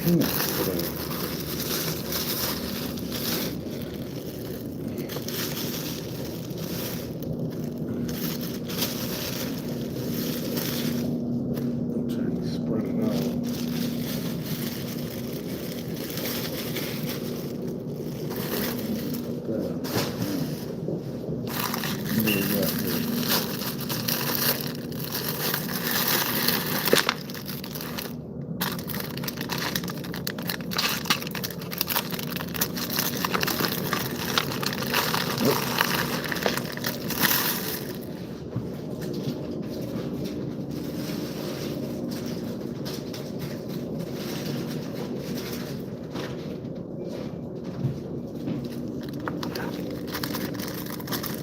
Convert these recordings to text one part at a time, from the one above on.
peanuts today. I'm trying to spread it out. Put that. What do we got here?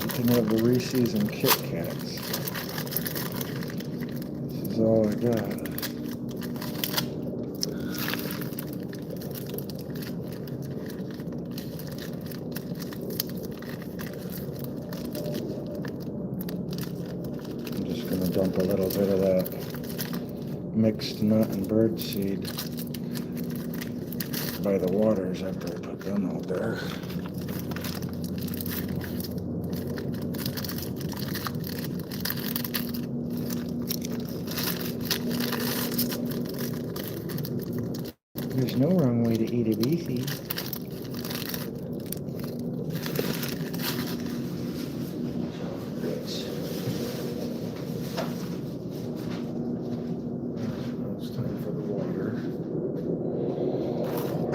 Can have the Reese's and Kit Kats. This is all I got. I'm just gonna dump a little bit of that mixed nut and bird seed by the waters after I put them out there. There's no wrong way to eat a Reese's. It's time for the water.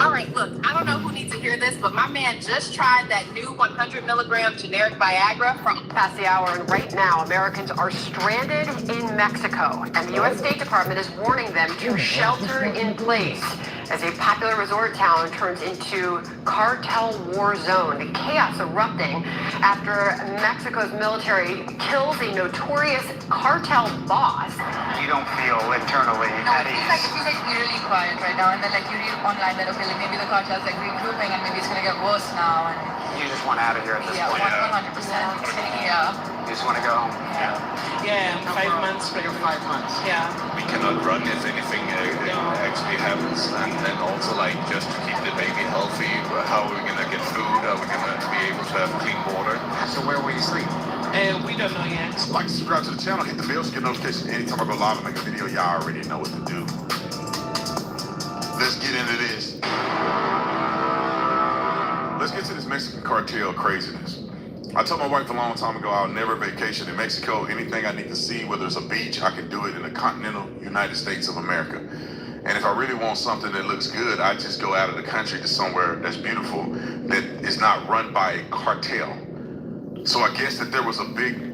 All right, look, I don't know who needs to hear this, but my man just tried that new 100 milligram generic Viagra from past the hour, and right now Americans are stranded in Mexico, and the U.S. State Department is warning them to shelter in place as a popular resort town turns into cartel war zone. The chaos erupting after Mexico's military kills a notorious cartel boss. You don't feel internally at ease. It feels like really quiet right now, and then like you read online that okay, like maybe the cartel's like regrouping and maybe it's gonna get worse now. And You just want out of here at this point. 100%. Yeah. You just want to go home. Yeah, 5 months. For 5 months. Yeah. We cannot run if anything actually happens, and then also like just to keep the baby healthy. How are we gonna get food? Are we gonna be able to have clean water? So where will you sleep? We don't know yet. Like, subscribe to the channel, hit the bell to get notifications anytime I go live and make a video. Y'all already know what to do. Let's get into this. Let's get to this Mexican cartel craziness. I told my wife a long time ago I'll never vacation in Mexico. Anything I need to see, whether it's a beach, I can do it in the continental United States of America. And if I really want something that looks good, I just go out of the country to somewhere that's beautiful, that is not run by a cartel. So I guess that there was a big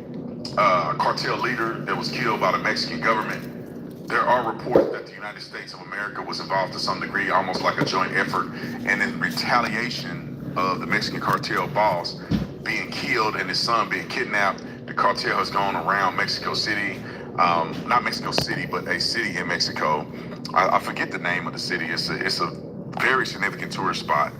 cartel leader that was killed by the Mexican government. There are reports that the United States of America was involved to some degree, almost like a joint effort. And in retaliation of the Mexican cartel boss being killed and his son being kidnapped, the cartel has gone around Mexico City, not Mexico City, but a city in Mexico. I forget the name of the city. It's a very significant tourist spot.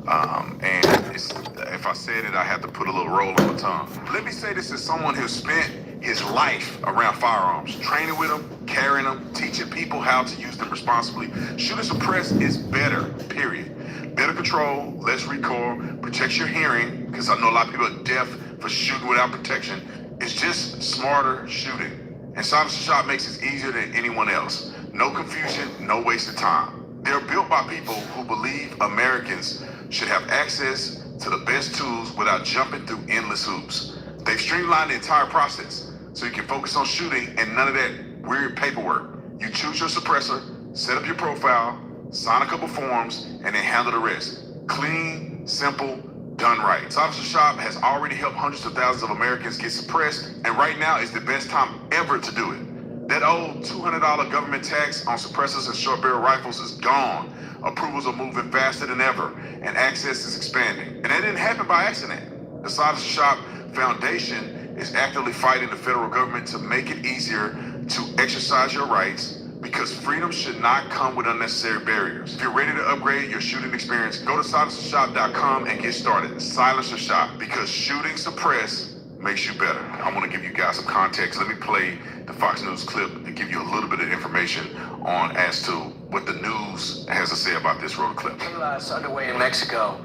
And if I said it, I have to put a little roll on my tongue. Let me say this as someone who spent his life around firearms, training with them, carrying them, teaching people how to use them responsibly. Shoot and suppress is better, period. Better control, less recoil, protects your hearing, because I know a lot of people are deaf for shooting without protection. It's just smarter shooting. And Silencer Shop makes it easier than anyone else. No confusion, no waste of time. They're built by people who believe Americans should have access to the best tools without jumping through endless hoops. They've streamlined the entire process so you can focus on shooting and none of that weird paperwork. You choose your suppressor, set up your profile, sign a couple forms, and then handle the rest. Clean, simple, done right. Silencer Shop has already helped hundreds of thousands of Americans get suppressed, and right now is the best time ever to do it. That old $200 government tax on suppressors and short barrel rifles is gone. Approvals are moving faster than ever, and access is expanding. And that didn't happen by accident. The Silencer Shop Foundation is actively fighting the federal government to make it easier to exercise your rights, because freedom should not come with unnecessary barriers. If you're ready to upgrade your shooting experience, go to silencershop.com and get started. Silencer Shop, because shooting suppress makes you better. I want to give you guys some context. Let me play the Fox News clip to give you a little bit of information on as to what the news has to say about this. Roll the clip. Chaos underway in Mexico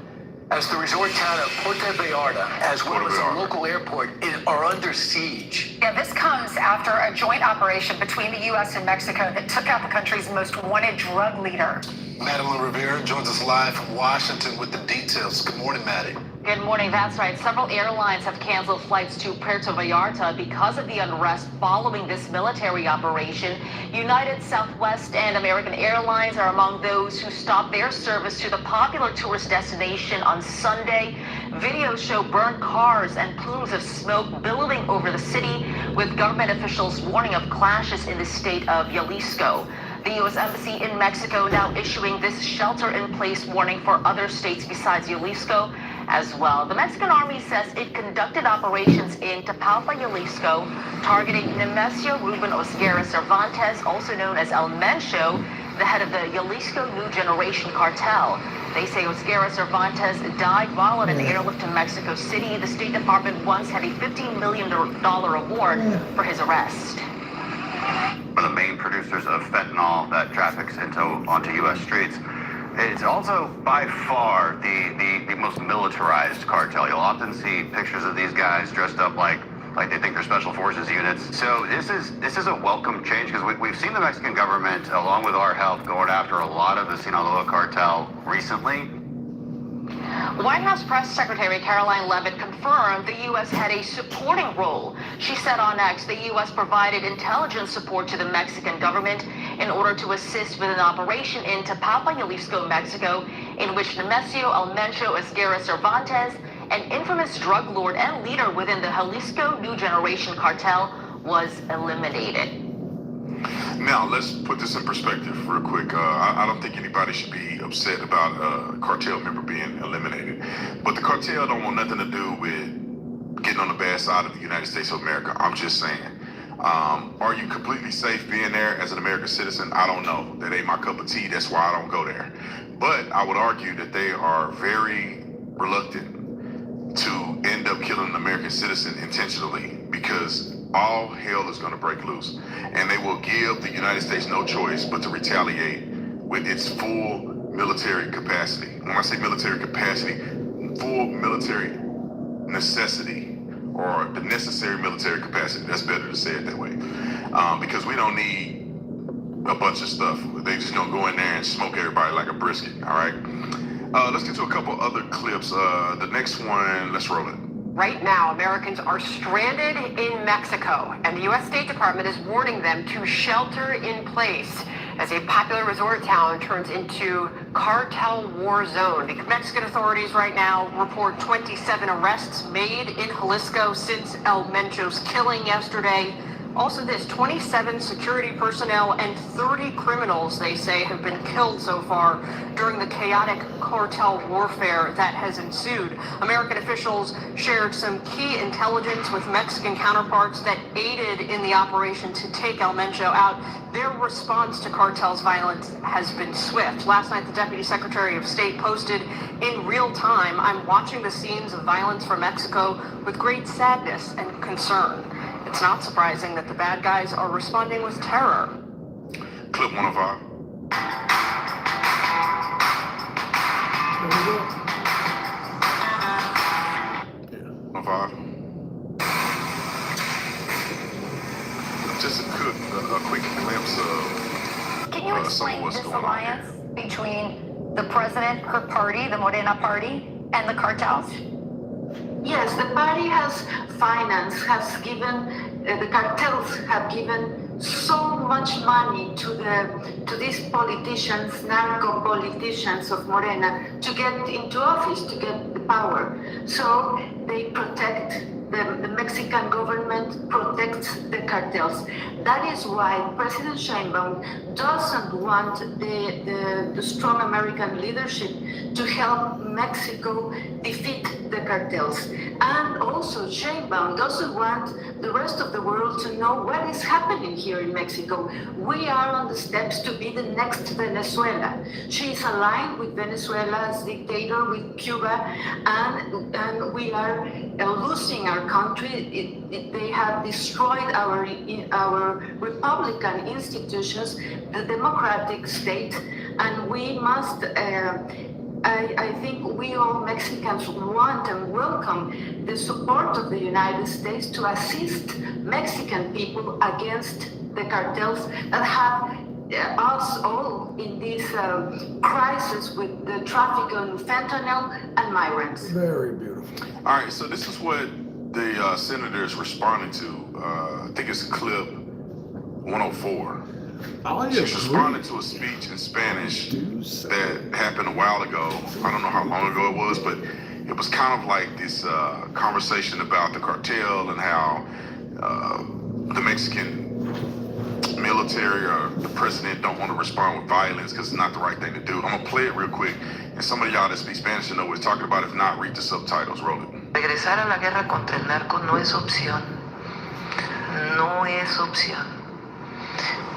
as the resort town of Puerto Vallarta, as well as the local airport, are under siege. Yeah, this comes after a joint operation between the U.S. and Mexico that took out the country's most wanted drug leader. Madeline Rivera joins us live from Washington with the details. Good morning, Maddie. Good morning. That's right. Several airlines have canceled flights to Puerto Vallarta because of the unrest following this military operation. United, Southwest, and American Airlines are among those who stopped their service to the popular tourist destination on Sunday. Videos show burnt cars and plumes of smoke billowing over the city, with government officials warning of clashes in the state of Jalisco. The U.S. Embassy in Mexico now issuing this shelter-in-place warning for other states besides Jalisco as well. The Mexican Army says it conducted operations in Tapalpa, Jalisco, targeting Nemesio Ruben Osguera Cervantes, also known as El Mencho, the head of the Jalisco New Generation cartel. They say Osguera Cervantes died while on an airlift to Mexico City. The State Department once had a $15 million award for his arrest. One of the main producers of fentanyl that traffics onto U.S. streets. It's also by far the most militarized cartel. You'll often see pictures of these guys dressed up like they think they're special forces units. So this is a welcome change, because we've seen the Mexican government, along with our help, going after a lot of the Sinaloa cartel recently. White House Press Secretary Caroline Leavitt confirmed the U.S. had a supporting role. She said on X the U.S. provided intelligence support to the Mexican government in order to assist with an operation in Tapalpa, Jalisco, Mexico, in which Nemesio El Mencho Osguera Cervantes, an infamous drug lord and leader within the Jalisco New Generation cartel, was eliminated. Now, let's put this in perspective real quick. I don't think anybody should be upset about a cartel member being eliminated. But the cartel don't want nothing to do with getting on the bad side of the United States of America. I'm just saying. Are you completely safe being there as an American citizen? I don't know. That ain't my cup of tea. That's why I don't go there. But I would argue that they are very reluctant to end up killing an American citizen intentionally, because all hell is going to break loose, and they will give the United States no choice but to retaliate with its full military capacity. When I say military capacity, full military necessity, or the necessary military capacity. That's better to say it that way, because we don't need a bunch of stuff. They just gonna go in there and smoke everybody like a brisket. All right. Let's get to a couple other clips. The next one, let's roll it. Right now, Americans are stranded in Mexico, and the U.S. State Department is warning them to shelter in place as a popular resort town turns into cartel war zone. The Mexican authorities right now report 27 arrests made in Jalisco since El Mencho's killing yesterday. Also, 27 security personnel and 30 criminals, they say, have been killed so far during the chaotic cartel warfare that has ensued. American officials shared some key intelligence with Mexican counterparts that aided in the operation to take El Mencho out. Their response to cartel's violence has been swift. Last night, the Deputy Secretary of State posted, "In real time, I'm watching the scenes of violence from Mexico with great sadness and concern." It's not surprising that the bad guys are responding with terror. Clip 105. Just a quick glimpse of Can you explain this alliance between the president, her party, the Morena party, and the cartels? Yes, the party has financed, has given, the cartels have given so much money to these politicians, narco politicians of Morena, to get into office, to get the power. So they protect, the Mexican government protects the cartels. That is why President Sheinbaum doesn't want the strong American leadership to help Mexico defeat the cartels. And also Sheinbaum doesn't want the rest of the world to know what is happening here in Mexico. We are on the steps to be the next Venezuela. She is aligned with Venezuela's dictator, with Cuba, and we are losing our country. They have destroyed our republican institutions, the democratic state, and we must. I think we all Mexicans want and welcome the support of the United States to assist Mexican people against the cartels that have us all in this crisis with the traffic in fentanyl and migrants. Very beautiful. All right, so this is what the senator is responding to. I think it's clip 104. She's responding to a speech in Spanish that happened a while ago. I don't know how long ago it was, but it was kind of like this conversation about the cartel and how the Mexican military or the president don't want to respond with violence because it's not the right thing to do. I'm going to play it real quick, and some of y'all that speak Spanish know what we're talking about. If not, read the subtitles. Roll it. Regresar a la guerra contra el narco no es opción. No es opción.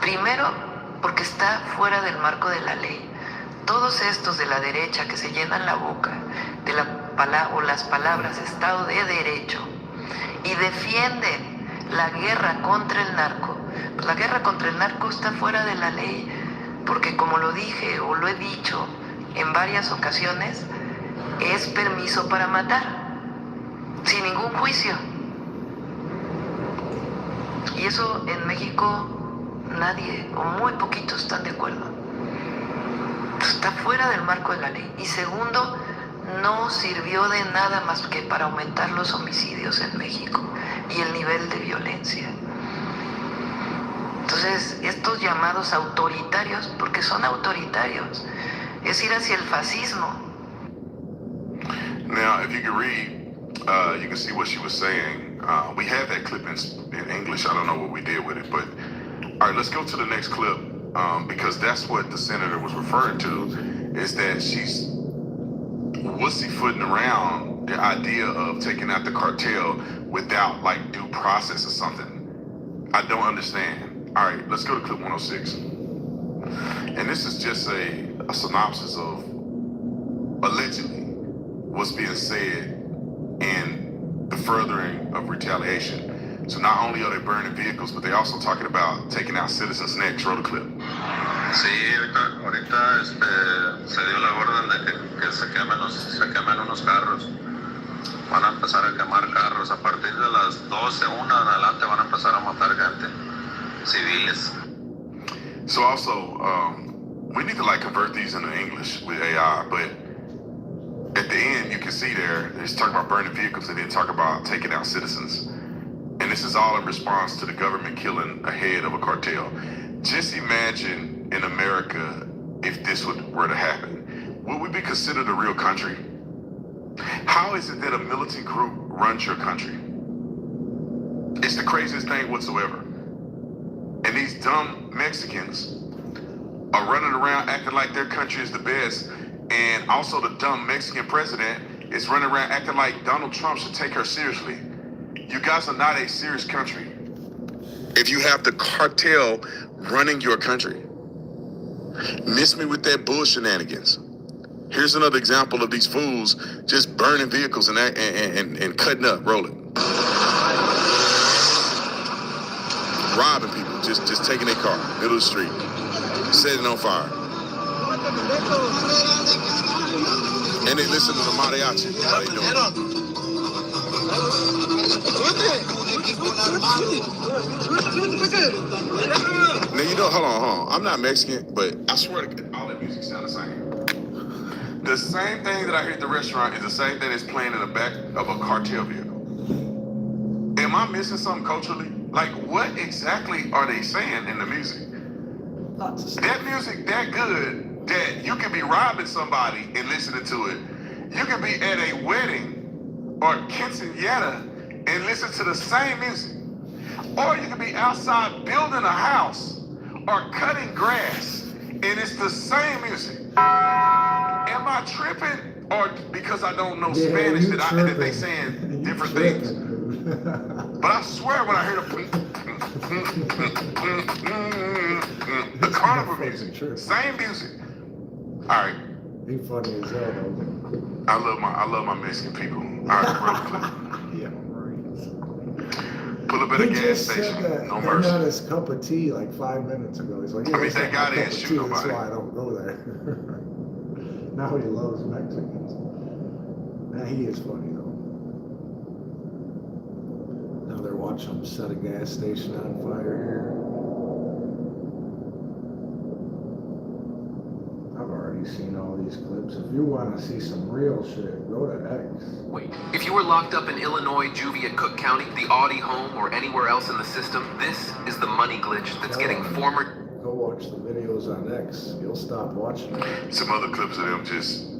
Primero, porque está fuera del marco de la ley. Todos estos de la derecha que se llenan la boca de las palabras Estado de Derecho y defienden la guerra contra el narco, pues la guerra contra el narco está fuera de la ley, porque como lo dije o lo he dicho en varias ocasiones, es permiso para matar, sin ningún juicio. Y eso en México nadie o muy poquitos están de acuerdo. Está fuera del marco de la ley. Y segundo, no sirvió de nada más que para aumentar los homicidios en México y el nivel de violencia. Entonces, estos llamados autoritarios, porque son autoritarios, es ir hacia el fascismo. Now, if you can read, you can see what she was saying. We had that clip in English. I don't know what we did with it, but all right, let's go to the next clip, because that's what the senator was referring to, is that she's wussy-footing around the idea of taking out the cartel without, like, due process or something. I don't understand. All right, let's go to clip 106. And this is just a synopsis of, allegedly, what's being said in the furthering of retaliation. So not only are they burning vehicles, but they're also talking about taking out citizens next. Roll the clip. Sí, ahorita se dio la orden de que se quemen unos carros. Van a empezar a quemar carros. A partir de las 12, 1 en adelante van a empezar a matar gente, civiles. So also, we need to like convert these into English with AI, but at the end, you can see there, it's talking about burning vehicles and then talk about taking out citizens. And this is all in response to the government killing a head of a cartel. Just imagine in America if this were to happen. Would we be considered a real country? How is it that a militant group runs your country? It's the craziest thing whatsoever. And these dumb Mexicans are running around acting like their country is the best. And also the dumb Mexican president is running around acting like Donald Trump should take her seriously. You guys are not a serious country if you have the cartel running your country. Miss me with that bull shenanigans. Here's another example of these fools just burning vehicles and cutting up. Roll it. Robbing people, just taking their car, middle of the street, setting on fire. And they listen to the mariachi. How they doing? Now, you know, hold on. I'm not Mexican, but I swear to God, all that music sounds the same. The same thing that I hear at the restaurant is the same thing that's playing in the back of a cartel vehicle. Am I missing something culturally? Like, what exactly are they saying in the music? That music that good that you can be robbing somebody and listening to it. You can be at a wedding or quinceañera and listen to the same music. Or you could be outside building a house or cutting grass, and it's the same music. Am I tripping, or because I don't know Spanish that they saying different things? But I swear when I hear the carnival music, same music. All right. He funny as hell, though. I love my Mexican people. All right, roll the clip. Yeah, right. Pull up at a gas station. No they're mercy. not his cup of tea like 5 minutes ago. He's like, yeah, I mean, it's thank not God my they cup didn't of shoot tea, that's nobody. why I don't go there. Now he loves Mexicans. Now he is funny though. Now they're watching him set a gas station on fire here. I've already seen all these clips. If you want to see some real shit, go to X. Wait, if you were locked up in Illinois, juvie at Cook County, the Audi home, or anywhere else in the system, this is the money glitch that's getting former... Go watch the videos on X. You'll stop watching it. Some other clips of them just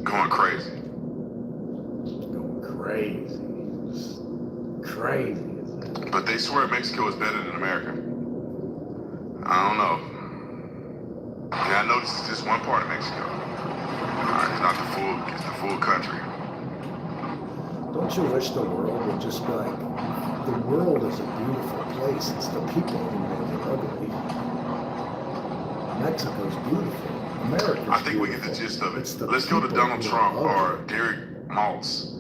going crazy. Going crazy. Just crazy. But they swear Mexico is better than America. I don't know. Yeah, I know this is just one part of Mexico. It's not it's the full country. Don't you wish the world would just be like, the world is a beautiful place. It's the people who make it ugly. Mexico's beautiful. America's I think we get the gist of it. Let's go to Donald Trump or Derek Maltz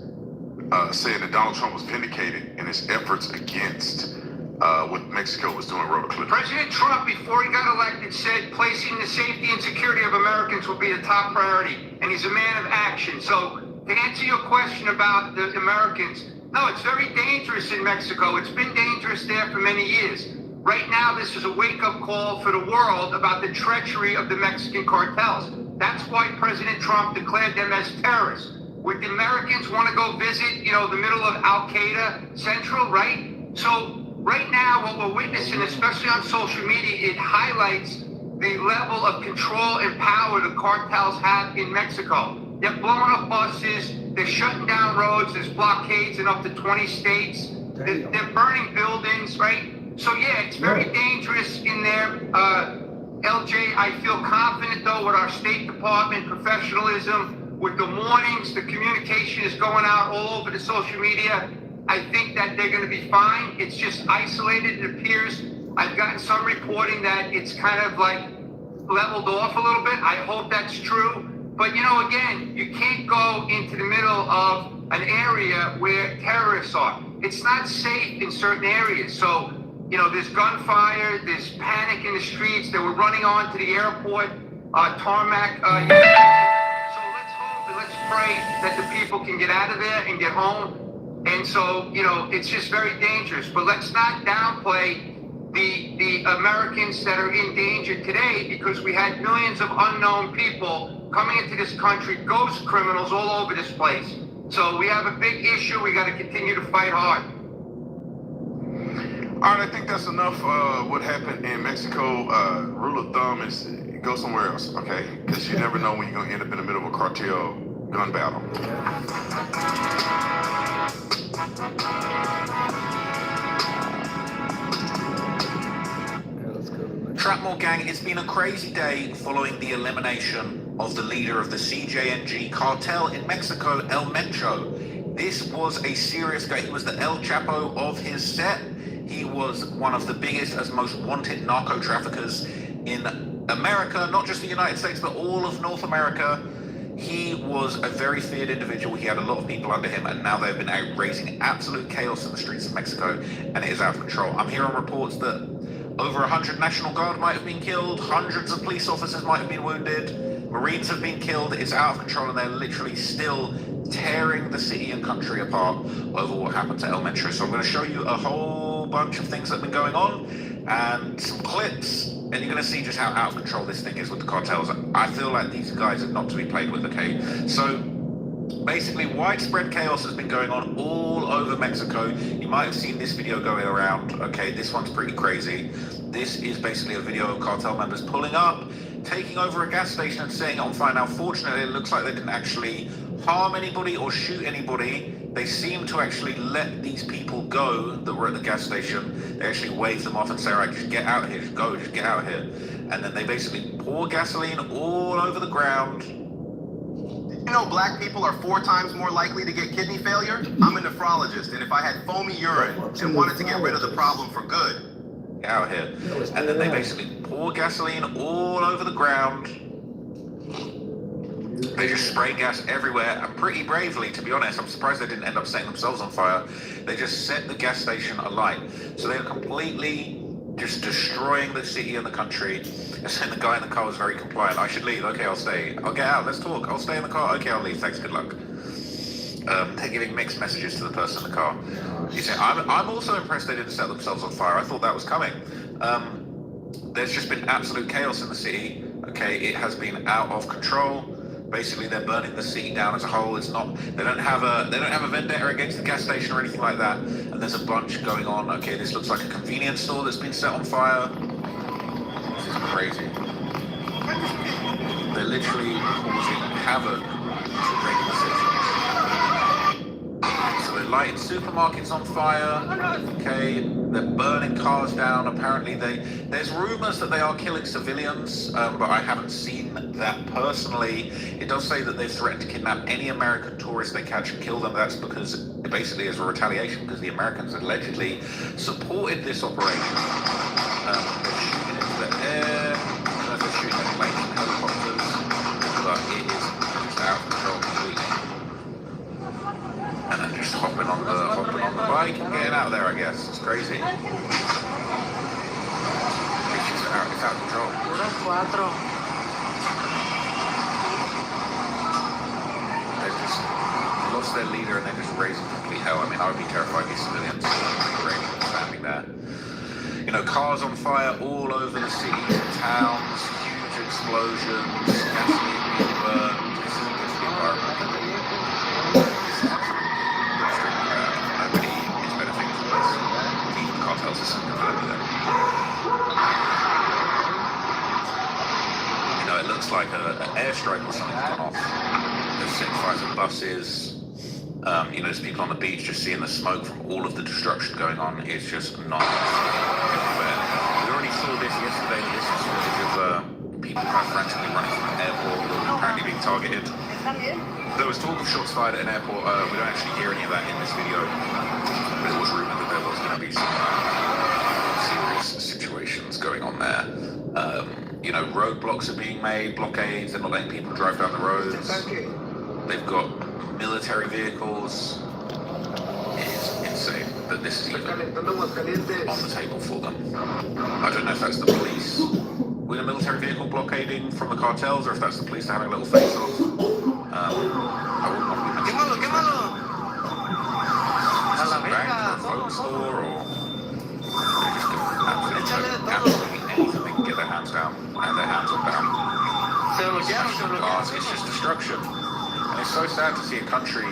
saying that Donald Trump was vindicated in his efforts against what Mexico was doing. Wrote a clip. President Trump, before he got elected, said placing the safety and security of Americans will be a top priority, and he's a man of action. So to answer your question about the Americans, no, it's very dangerous in Mexico. It's been dangerous there for many years. Right now, this is a wake-up call for the world about the treachery of the Mexican cartels. That's why President Trump declared them as terrorists. Would the Americans want to go visit, the middle of Al-Qaeda Central, right? So right now, what we're witnessing, especially on social media, it highlights the level of control and power the cartels have in Mexico. They're blowing up buses, they're shutting down roads, there's blockades in up to 20 states, they're burning buildings, right? So yeah, it's very dangerous in there. LJ, I feel confident though with our State Department professionalism, with the warnings, the communication is going out all over the social media. I think that they're going to be fine. It's just isolated, it appears. I've gotten some reporting that it's kind of like leveled off a little bit. I hope that's true. But again, you can't go into the middle of an area where terrorists are. It's not safe in certain areas. So, there's gunfire, there's panic in the streets. They were running onto the airport, tarmac. So let's hope and let's pray that the people can get out of there and get home. And so, it's just very dangerous. But let's not downplay the Americans that are in danger today, because we had millions of unknown people coming into this country, ghost criminals all over this place. So we have a big issue. We got to continue to fight hard. All right, I think that's enough. What happened in Mexico, rule of thumb is go somewhere else, okay? Because you never know when you're going to end up in the middle of a cartel gun battle. Trapmore gang, it's been a crazy day following the elimination of the leader of the CJNG cartel in Mexico, El Mencho. This was a serious guy. He was the El Chapo of his set. He was one of the biggest as most wanted narco traffickers in America, not just the United States, but all of North America. He was a very feared individual. He had a lot of people under him, and now they've been out raising absolute chaos in the streets of Mexico, and it is out of control. I'm hearing reports that over 100 National Guard might have been killed, hundreds of police officers might have been wounded, Marines have been killed. It's out of control, and they're literally still tearing the city and country apart over what happened to El Mencho. So I'm going to show you a whole bunch of things that have been going on and some clips, and you're going to see just how out of control this thing is with the cartels. I feel like these guys are not to be played with, okay? So basically, widespread chaos has been going on all over Mexico. You might have seen this video going around, okay? This one's pretty crazy. This is basically a video of cartel members pulling up, taking over a gas station and setting it on fire. Now, fortunately, it looks like they didn't actually harm anybody or shoot anybody they seem to actually let these people go that were at the gas station. They actually wave them off and say, all right, just get out of here, just go, just get out of here. And then they basically pour gasoline all over the ground. You know black people are 4 times more likely to get kidney failure? I'm a nephrologist, and if I had foamy urine and wanted to get rid of the problem for good, get out of here. And then they basically pour gasoline all over the ground. They just spray gas everywhere, and pretty bravely, to be honest. I'm surprised they didn't end up setting themselves on fire. They just set the gas station alight. So they are completely just destroying the city and the country. And then the guy in the car was very compliant. I should leave. Okay, I'll stay. I'll get out. Let's talk. I'll stay in the car. Okay, I'll leave. Thanks. Good luck. They're giving mixed messages to the person in the car. You see, I'm also impressed they didn't set themselves on fire. I thought that was coming. There's just been absolute chaos in the city. Okay, it has been out of control. Basically, they're burning the city down as a whole. It's not. They don't have a vendetta against the gas station or anything like that. And there's a bunch going on. Okay, this looks like a convenience store that's been set on fire. This is crazy. They're literally causing havoc to regular citizens. So they're lighting supermarkets on fire. Okay, they're burning cars down. Apparently, there's rumors that they are killing civilians, but I haven't seen that personally. It does say that they've threatened to kidnap any American tourists they catch and kill them. That's because it basically is a retaliation because the Americans allegedly supported this operation. They're shooting into the air. I don't know if they're shooting at planes and helicopters, but it is just out of control completely. And then just hopping on the bike and getting out of there, I guess. It's crazy. It's out of control. They've just lost their leader and they're just raising complete hell. I mean, I would be terrified of these civilians standing there. You know, cars on fire all over the cities and towns, huge explosions, gasoline being burned. This isn't good for the environment. You know, it looks like an airstrike or something's gone off. They've set fire to buses. You know, there's people on the beach just seeing the smoke from all of the destruction going on. It's just not everywhere. We already saw this yesterday. This is footage of people kind of frantically running from an airport, apparently being targeted. There was talk of shots fired at an airport. We don't actually hear any of that in this video, but it was rumored that there was going to be some serious situations going on there. You know, roadblocks are being made, blockades, they're not letting people drive down the roads. They've got military vehicles. It is insane that this is even on the table for them. I don't know if that's the police with a military vehicle blockading from the cartels or if that's the police having a little face-off. I wouldn't want to be mentioning a bank or a phone store or they're just doing absolutely anything they can get their hands down and their hands on down. It's just destruction. And it's so sad to see a country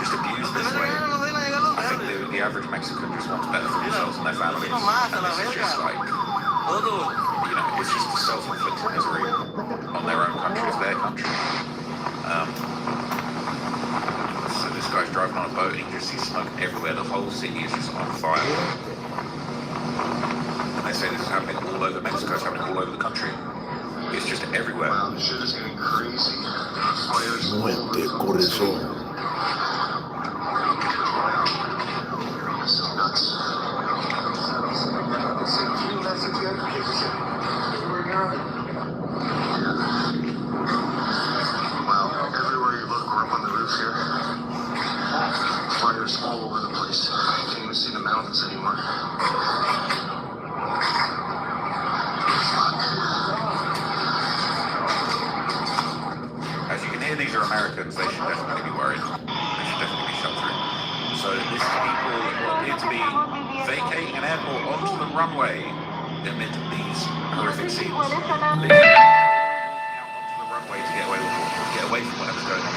just abused this way. I think the average Mexican just wants better for themselves and their families. And this is just like, you know, it's just a self-inflicted misery on their own country. It's their country. So this guy's driving on a boat and you just see smoke everywhere. The whole city is just on fire. And they say this is happening all over Mexico. It's happening all over the country. It's just everywhere. Wow, this shit is getting crazy. Fires Muerte, corazón. Wow, everywhere you look, we're up on the roof here. Fires all over the place. I can't even see the mountains anymore. These are Americans, they should definitely be worried. They should definitely be sheltering. So this is people who appear to be vacating an airport onto the runway amid these horrific scenes. Literally walking out onto the runway to get away from whatever's going on.